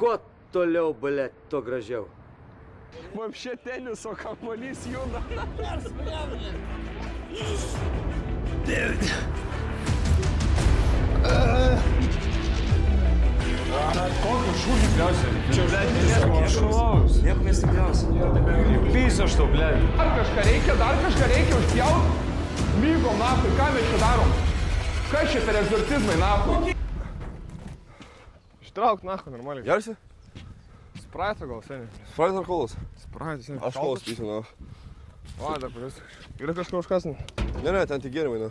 Kuo toliau, blėt, tuo gražiau. Вообще teniso kamuolys juda. Kokio šūdį pliausia? Čia, blėt, nieko mes tikriausia. Pysa aš tau, blėt. Dar kažką reikia užpjaut. Mygom, nafui, ką mes čia darom? Kas čia per egzorcizmai, nafui? Ištrauk, nafui, normaliai. Gersi? Spraito gal, seniai. Spraito ar kolos? Spraito, seniai. Aš kolos pysiu, na. O, dar pažiūrės. Yra kažko užkasnė? Ne, ten tik gėrimai, na.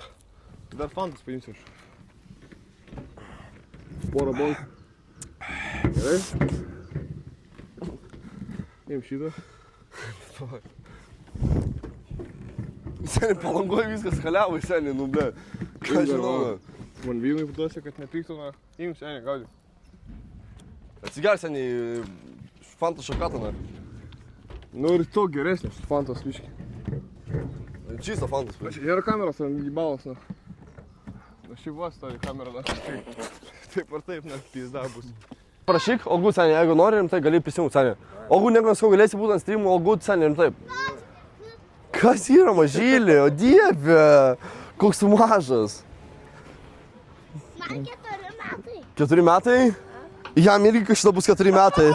Dar fantas paimsiu aš. Porą bonkų. Gerai. Neim šitą. Seniai, Palangoje viskas haliavai, seniai, nu, ble. Ką žinau, na. Man vynui paduosi, kad nepyktų, na. Im, seniai, gaudį. Atsiger, seniai, Fanta šakatą, na. Nu ir to geresnis, fantas biški. Čista Fantas. Yra kameros, ant gybalos, na. Aš jau vos turi kamerą, na. Taip ar taip, na, pizda bus. Prašyk, Olgut, seniai, jeigu nori rimtai, gali prisijungti, seniai. Olgut, nieko nesakau, galėsi būti ant streamų, Olgut, seniai, rimtai. Kas yra mažylė, o dieve, koks tu mažas. Man 4 metai. 4 metai? Jam irgi kažkada bus 4 metai.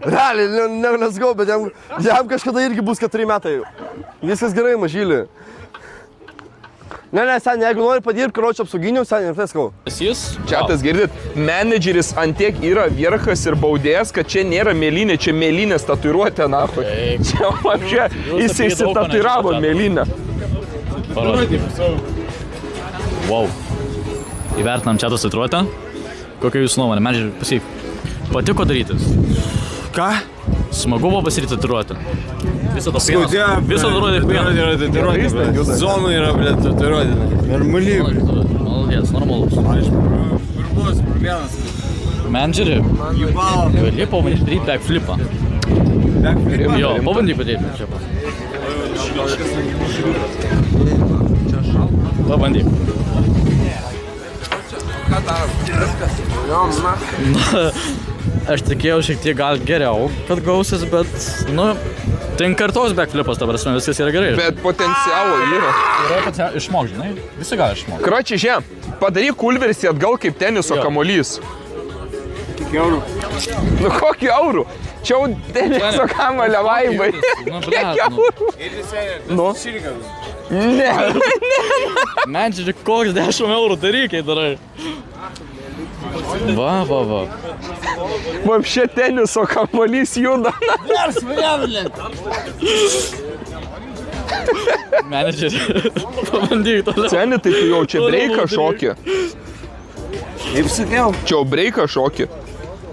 Realiai, nesakau, bet jam kažkada irgi bus 4 metai. Viskas gerai, mažylė. Ne, seniai, jeigu nori padirbt karočią apsauginių, seniai, rimtai sakau. Čiatas girdit, menedžeris ant tiek yra vierchas ir baudėjas, kad čia nėra mėlynė, čia mėlynės tatuiruotė, nahui. Čia apšė, jis įsitatuiravo mėlynę. Parodyk. Wow. Įvertinam čiatos tatuiruotę. Kokia jūsų nuomonė? Menedžeri, pasakyk, patiko darytis? Ką? Smagu buvo pasiryti tatuiruotę. Visą to pienas. Visą tatuiruotę pienas. Yra tatuiruotė. Zonų yra, blėt, tatuiruotė. Normaliai. Malodės, normalus. Pirmos, vienas. Menedžeri, gali pabandyti daryti backflipą. Backflipą? Jo, pabandyk padaryti backflipą. Pabandyk. Ką darom? Aš tikėjau šiek tiek gal geriau, kad gausis, bet, nu, ten kartos backflipas, ta prasme, viskas yra gerai. Bet potencialo yra. Yra potencialo, išmok, žinai, visi gali išmokti. Kročiai, žiūrėk, padaryk kulversį atgal kaip teniso kamuolys. Kiek eurų? Nu, kokį eurų? Čia jau teniso kamuolio vaibai. Nu, blet, nu. Ir visai, Nu. širikas. Ne. Menedžeri, koks 10 eurų darykai darai. Va. Вообще teniso kamuolys juda. Menedžeri, pabandyk toliau. Seni, tai tu jau čia breiką šokį. Kaip sakiau. Čia jau breiką šokį.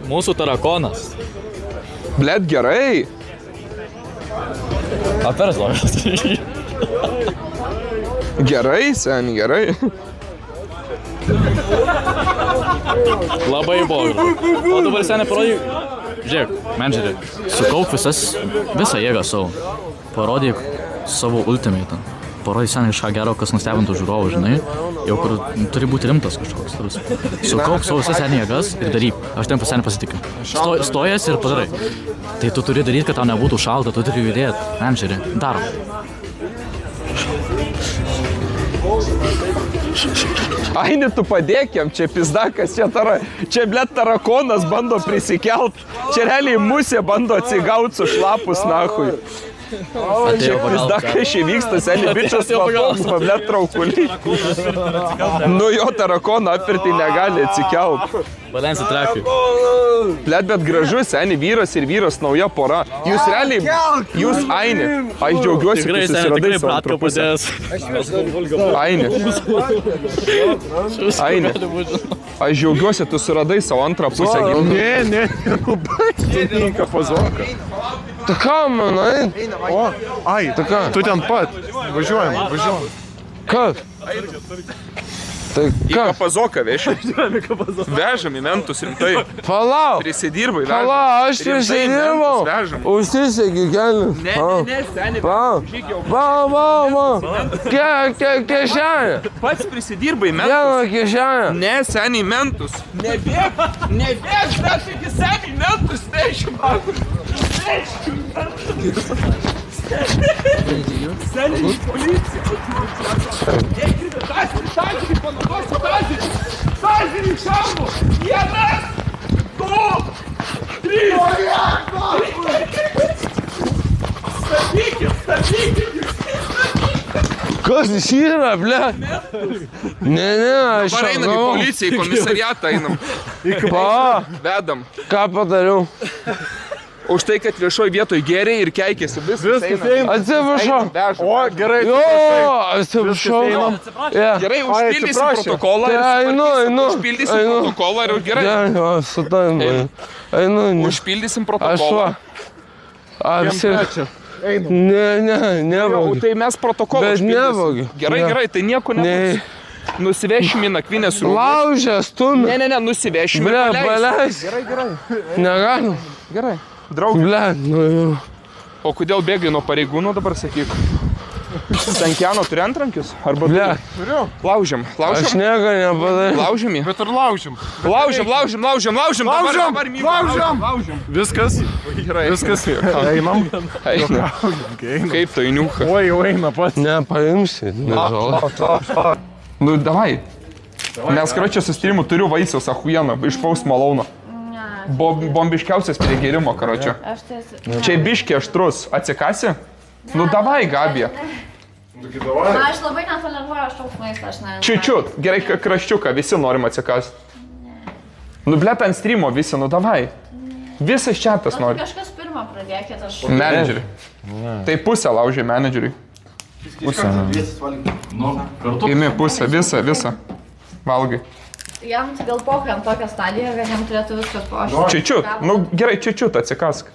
Mūsų tarakonas. Blet, gerai. Aperas labai. Gerai, seni, gerai. Labai blogai. O dabar seniai parodyk. Žiūrėk, menedžeri, sukauk visą jėgą savo. Parodyk savo ultimatą. Parodyk seniai kažką gero, kas nustebintų žiūrovų, žinai. Jau kur turi būti rimtas kažkoks. Sukauk savo visas seniai jėgas ir daryk. Aš ten seniai pasitikiu. Stojas ir padarai. Tai tu turi daryti, kad tau nebūtų šalta, tu turi judėti. Menedžeri, darom. Aini, tu padėk jam, čia pizdakas, čia blet tarakonas bando prisikelt. Čia realiai musė bando atsigauti su šlapus, nahui. Čia pizdakas čia vyksta, seni bičias pablet traukulį. Nu jo tarakoną apirti negali atsikelt. Balensi trakiui. Bet gražu, seni vyras ir vyras nauja pora. Jūs realiai, jūs Aini. Aš džiaugiuosi, kad susiradai savo antrą pusę. Aini. Aini. Aš džiaugiuosi, tu suradai savo antrą pusę. Ne, baigti. Pazoka. Tu ką, manai? O, ai, tu ten pat. Važiuojam. Kas? Tai Į ką? kapazoką vežim. Vežam į mentus rimtai. Palauk. Prisidirbai, vežam. Palauk, aš Rimtai prisidirbau. mentus vežam. Užsisegi kelius. Ne, seniai. Kešenė. Pats prisidirbai mentus. Vieno kešenė. Ne, seniai mentus. Nebėg, bet taigi seniai mentus vežim. Seniai policija. Tazirį panaudosiu tazirį. Tazirį šaunu. 1, 2, 3. Stabykit. Kas jis yra, ble? Ne, aš Dabar einam į policiją, į komisariatą einam. Vedam. Ką padariau? Už tai, kad viešoj vietoj geriai ir keikėsi. Viskas eina. Atsiprašau. O, gerai. Jo, atsiprašau. Gerai, užpildysim protokolą. Užpildysim protokolą ir gerai. Gerai, su tavimi. Einu. Užpildysim Aš protokolą. va. Ne. Tai mes protokolą Bet užpildysim. nevogiu. Gerai, tai nieko nebus. Nusivešim į nakvinės rūmus. Laužęs, stumė. Ne, nusivešim ir Ble, paleis. paleis. Negalim. Gerai. Draugė. Ble, nu jau. O kodėl bėgai nuo pareigūnų dabar, sakyk? Sankiano turi antrankius? Arba Ble. turiu? Laužiam. Aš nieko nepadariau. Laužiam jį. Bet ir laužim. Laužiam. Viskas. Gerai. Viskas. Einam. Kaip tai niucha? Oi, jau eina pats. Nepaimsi. Nežinau. Nu, davai. Nes karočią sustirimų turiu vaisiaus ahujieną iš Post Malone. Bombiškiausias prie gėrimo, karočią. Čia biškė aštrus. Atsikasi? Nu, davai, Gabija. Aš labai netoleruoju aštraus maistą, aš ne. Čiučiut. Gerai, kraščiuką. Visi norim atsikasti. Nu, blėt ant streamo visi, nu, davai. Visas čiatas nori. Kažkas pirmą pradėkit, aš... Menedžerį. Tai pusę laužė menedžerį. Imi pusę, visą. Valgai. Jam gal pokai ant tokią stadiją, kad jam turėtų viskas po Čiučiut. Nu, gerai, čiučiut atsikask.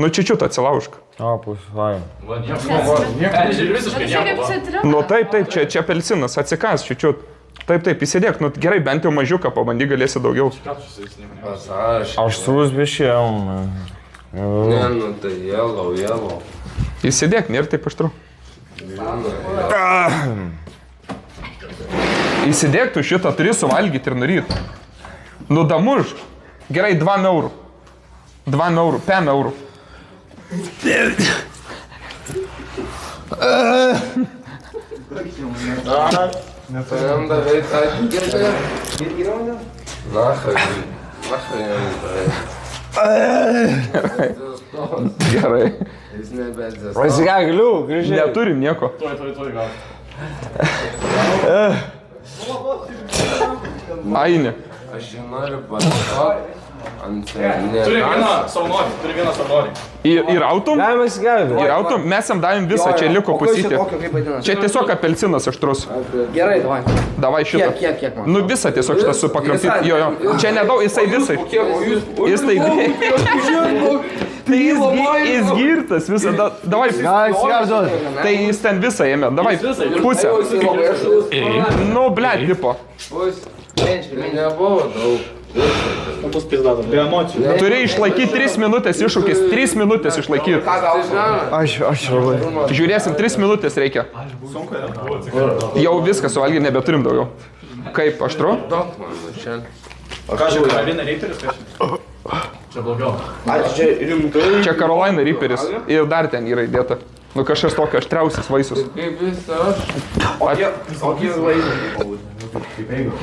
Nu, čiučiut atsilaužk. O, pusvaim. Nu, taip, čia apelsinas. Atsikas, čiučiut. Taip, įsidėk. Nu, gerai, bent jau mažiuką pabandyk, galėsi daugiau. Aš susbišėjau. Ne, nu tai yellow. Įsidėk, nėra taip aštru. Įsidėk tu šitą, turi suvalgyti ir nuryt. Nu, damuž. Gerai, 2 eurų. 5 eurų. Tam davai tą girdą. Gerai. Jis nebedzės. Pasigaliu, grįžai. Neturim nieko. Aini. Aš jį noriu pasakoti. Turi vieną savanorį. Įrautum? Galima įsigelbėti. Įrautum? Mes jam davėm visą, čia liko pusytė. Čia tiesiog apelsinas aštrus. Gerai, davai. Davai šitą. Kiek man? Nu visą tiesiog šitą supakramtyti. Jo. Čia nedaug, jisai visai. Jis tai... Tai jis girtas visą. Davai. Tai jis ten visą ėmė. Davai, pusę. Nu, blėt, tipo. Nebuvo daug. Turi išlaikyti 3 minutės iššūkis. 3 minutės išlaikyti. Aš labai. Žiūrėsim, 3 minutės reikia. Jau viską suvalgyti, nebeturim daugiau. Kaip, aštru? Daug man, čia. Karolina Reaperis, čia blogiau. Čia Carolina Reaperis. Ir dar ten yra įdėta. Nu kažkas tokio aštriausias vaisius. Kaip vis aš?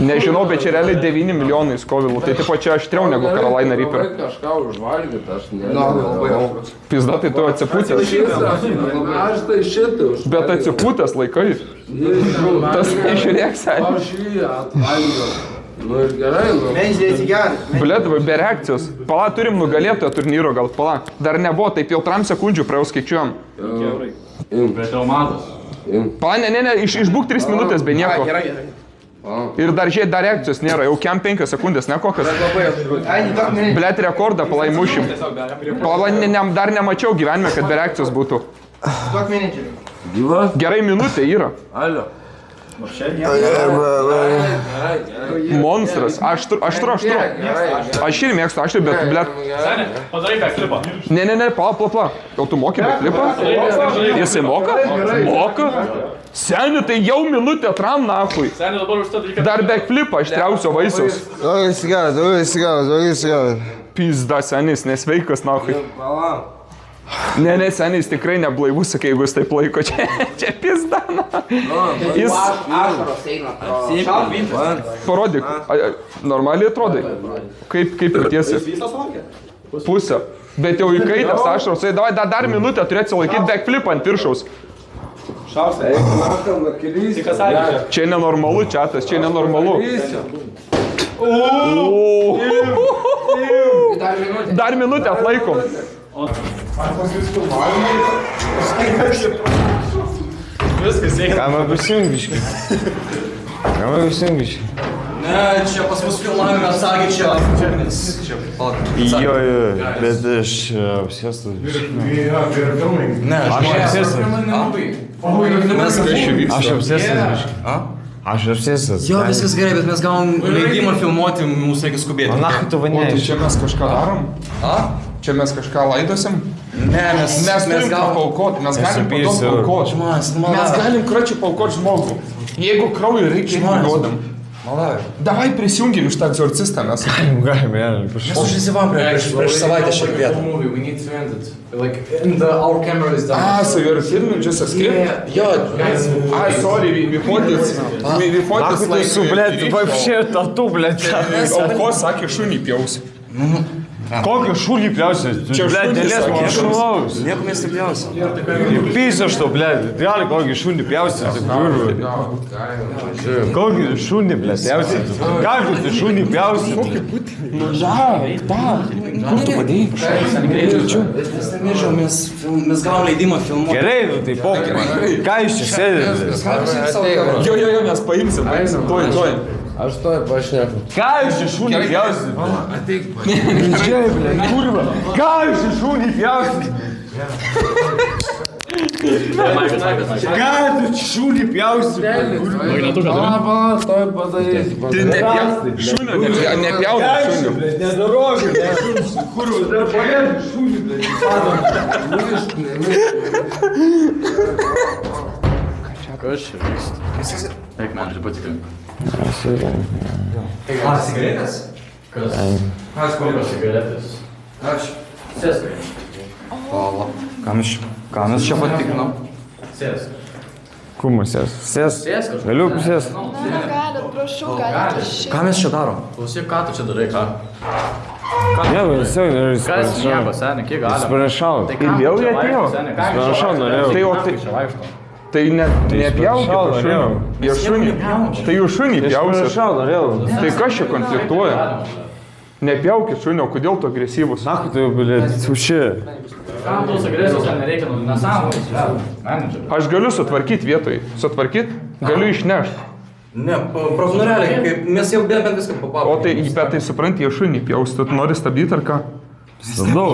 Nežinau, bet čia realiai 9 milijonai skovilų. Tai tipo čia aštriau negu Carolina Reaper. Kažką užvalgyti, aš nežinau. Pizda, tai tu atsipūtęs. Aš tai šitą už. Bet atsipūtęs laikai. Tas nežiūrėk, seniai. Aš jį atvalgiau. Nu ir gerai, nu. Blet, be reakcijos. Pala, turim nugalėtojo turnyro gal. Pala. Dar nebuvo, taip jau 3 sekundžių praėjau skaičiuojam. Prie tavo matos. Pala, ne, išbūk 3 minutės be nieko. Ir dar žiūrėt, dar reakcijos nėra, jau kem 5 sekundės, ne kokias. Blet, rekordą palai mušim. Pala, dar nemačiau gyvenime, kad be reakcijos būtų. Gerai, minutė yra. Alio. Monstras. Aštru. Aš irgi mėgstu, bet, blėt. Padarai backflipą. Ne, pala. Jau tu moki backflipą? Jisai moka? Moka? Seni, tai jau minutę tram, nahui. Seni, dabar už tą dalyką. Dar backflipą aštriausio vaisiaus. Pizda, senis, nesveikas, nahui. Ne, senis tikrai neblaivus, sakai, jeigu jis taip laiko. Čia pizda, na. Jis... Ašaros eina. Parodyk. Normaliai atrodai. Kaip jautiesi? Pusę. Bet jau įkaitęs ašaros. Tai davai dar minutę turėsi laikyti backflipą ant viršaus. Čia nenormalu, čatas, čia nenormalu. Dar minutę atlaikom. Viskas eina. Ką man prisijungiškai? Ne, čia pas mus filmavime sakė čia. Jo, bet aš apsėstu. Ne, aš apsėstas. Jo, viskas gerai, bet mes gavom leidimą filmuoti, mums reikia skubėti. Na, tu O vanėjai. tai čia mes kažką darom? Čia mes kažką laidosim? Ne, Mes turim ką paaukoti, mes galim paduoti paaukoti. Mes galim kračiu paaukoti žmogų. Jeigu kraujo reikia, duodam. Davai prisijungim iš tą egzorcistą, mes. Galime, prašau. Mes užsivam prieš savaitę šią vietą. So you're filming just a script? Jo, Sorry, we fought this. We fought this like... Su, blėt, вообще tatu, blėt. O ko sakė šunį pjausi? Kokio šūlį pjausi? Čia Blėt, šunys dėlės sakė. man šūlaus. nieko mes stipriausi. Pys aš to, blėt. Gali kokį šūlį pjausi. Kokį šūlį, blėt, pjausi. Gali tu šūlį pjausi. Kur tu padėjai? Mes gavom leidimą filmuoti. Gerai, nu tai pokai. Ką iš čia sėdė? Jo, mes paimsim, tuoj. Aš to pašneku. Ką iš čia šūlį pjausi? Čia, blėt, kurva. Ką iš čia šūlį pjausi? Ką tu čia šūlį pjausi? To padarys. Tai šunio, nepjauna šunio. Nedarokit, kurva, dar palėdė šūlį, Kas čia vyksta? Eik, man, čia patikrink. Cigaretės? Kas? Kokios cigaretės? Aš. Sėsk. Ką mes čia patikrinam? Sėsk. Kumas sės? Sėsk. Galiu prisės? Galit, prašau, galit išėti. Ką mes čia darom? Klausyk, ką tu čia darai, ką? Ne, bet jau Kas nieko, seniai, kiek galima? Sprašau. Ir vėl jie atėjo. Sprašau, norėjau. Tai o tai... Tai nepjaukit šunio. Jie šunį. Tai jų šunį pjausit. Sprašau, norėjau. Tai kas čia konfliktuoja? Nepjaukit šunio, kodėl tu agresyvus? Naku, tai jau, blėt, suši. Kam tos agresijos nereikia, nesąmonės. Aš galiu sutvarkyti vietoj. Sutvarkyti? Galiu išnešti. Ne, profesionaliai, kaip mes jau bent viską papapom. O tai, bet tai supranti, jie šunį pjaus. Tu nori stabdyti ar ką? Stabdau.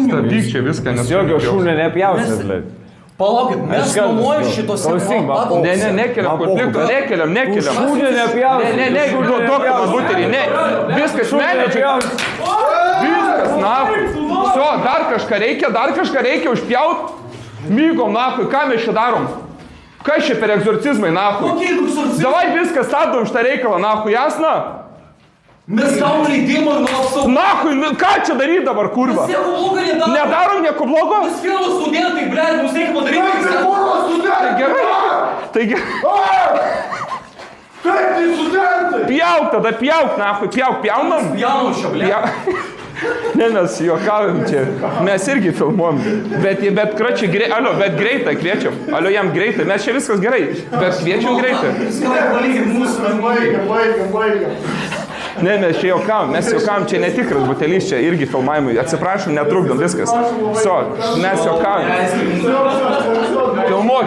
Stabdyk čia viską, nes... Jokio šūnio nepjausit, blėt. Palaukit, mes nuomoju šitose patalpose. Ne, nekeliam konflikto, nekeliam. Šūnio nepjausit. Ne, duok man buterį, ne. Viskas, menedžiai. Viskas, nahui. So, dar kažką reikia užpjaut. Mygom, nahui, ką mes čia darom? Kas čia per egzorcizmai, nahui? Kokie egzorcizmai? Davai viską stabdom šitą reikalą, nahui, jasna? Mes gavom leidimą nuo apsaugos. Nahui, ką čia daryti dabar, kurva? Mes nieko blogo nedarom. Nedarom nieko blogo? Mes filmo studentai, blėt, mums reikia padaryti. Tai gerai. Tai gerai. Kaip tai studentai? Pjauk tada, nahui, pjaunam? Pjaunam šio, blėt. Ne, mes juokaujam čia. Mes irgi filmuom. Bet kračiai greitai. Alio, bet greitai kviečiam. Alio, jam greitai. Mes čia viskas gerai. Bet kviečiam greitai. Ne, mes čia juokavom. Mes juokavom, čia netikras butelis, čia irgi filmavimui. Atsiprašom, netrukdom viskas. So, mes juokavom. Filmuok.